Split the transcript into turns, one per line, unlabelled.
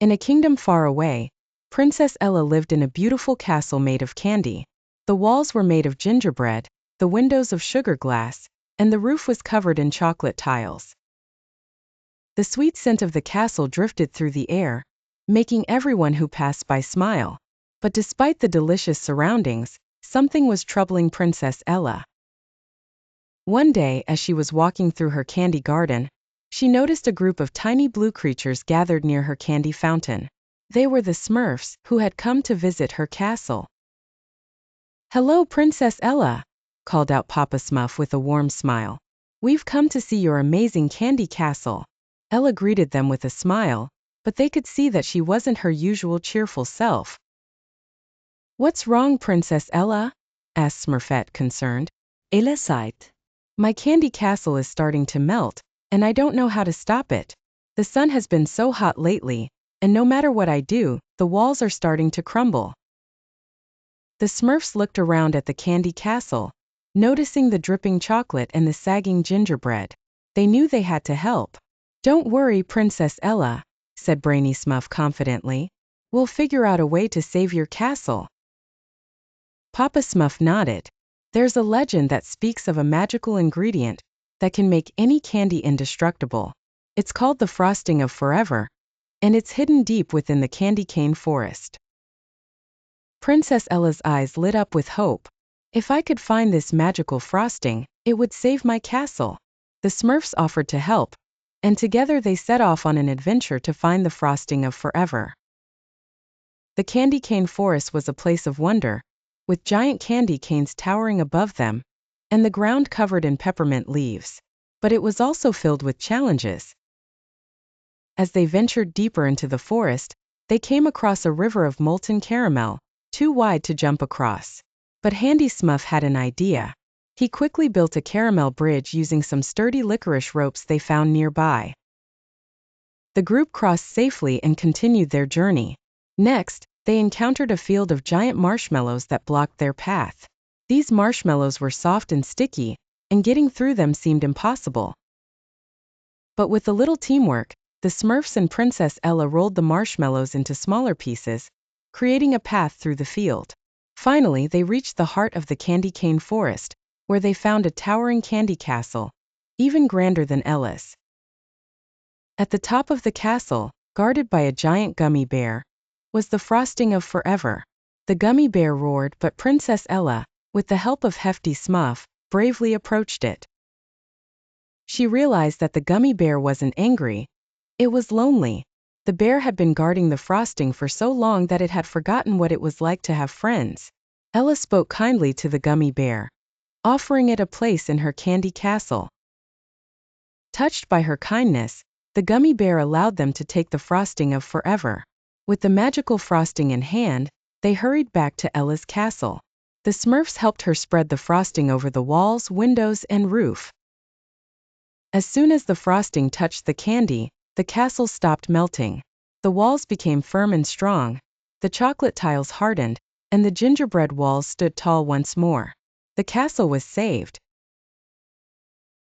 In a kingdom far away, Princess Ella lived in a beautiful castle made of candy. The walls were made of gingerbread, the windows of sugar glass, and the roof was covered in chocolate tiles. The sweet scent of the castle drifted through the air, making everyone who passed by smile. But despite the delicious surroundings, something was troubling Princess Ella. One day, as she was walking through her candy garden, she noticed a group of tiny blue creatures gathered near her candy fountain. They were the Smurfs, who had come to visit her castle. "Hello, Princess Ella," called out Papa Smurf with a warm smile. "We've come to see your amazing candy castle." Ella greeted them with a smile, but they could see that she wasn't her usual cheerful self. "What's wrong, Princess Ella?" asked Smurfette, concerned. Ella sighed. "My candy castle is starting to melt, and I don't know how to stop it. The sun has been so hot lately, and no matter what I do, the walls are starting to crumble." The Smurfs looked around at the candy castle, noticing the dripping chocolate and the sagging gingerbread. They knew they had to help. "Don't worry, Princess Ella," said Brainy Smurf confidently. "We'll figure out a way to save your castle." Papa Smurf nodded. "There's a legend that speaks of a magical ingredient that can make any candy indestructible. It's called the frosting of forever, and it's hidden deep within the candy cane forest." Princess Ella's eyes lit up with hope. "If I could find this magical frosting, it would save my castle." The Smurfs offered to help, and together they set off on an adventure to find the frosting of forever. The candy cane forest was a place of wonder, with giant candy canes towering above them, and the ground covered in peppermint leaves. But it was also filled with challenges. As they ventured deeper into the forest, they came across a river of molten caramel, too wide to jump across. But Handy Smurf had an idea. He quickly built a caramel bridge using some sturdy licorice ropes they found nearby. The group crossed safely and continued their journey. Next, they encountered a field of giant marshmallows that blocked their path. These marshmallows were soft and sticky, and getting through them seemed impossible. But with a little teamwork, the Smurfs and Princess Ella rolled the marshmallows into smaller pieces, creating a path through the field. Finally, they reached the heart of the candy cane forest, where they found a towering candy castle, even grander than Ella's. At the top of the castle, guarded by a giant gummy bear, was the frosting of forever. The gummy bear roared, but Princess Ella, with the help of Hefty Smurf, bravely approached it. She realized that the gummy bear wasn't angry. It was lonely. The bear had been guarding the frosting for so long that it had forgotten what it was like to have friends. Ella spoke kindly to the gummy bear, offering it a place in her candy castle. Touched by her kindness, the gummy bear allowed them to take the frosting of forever. With the magical frosting in hand, they hurried back to Ella's castle. The Smurfs helped her spread the frosting over the walls, windows, and roof. As soon as the frosting touched the candy, the castle stopped melting. The walls became firm and strong, the chocolate tiles hardened, and the gingerbread walls stood tall once more. The castle was saved,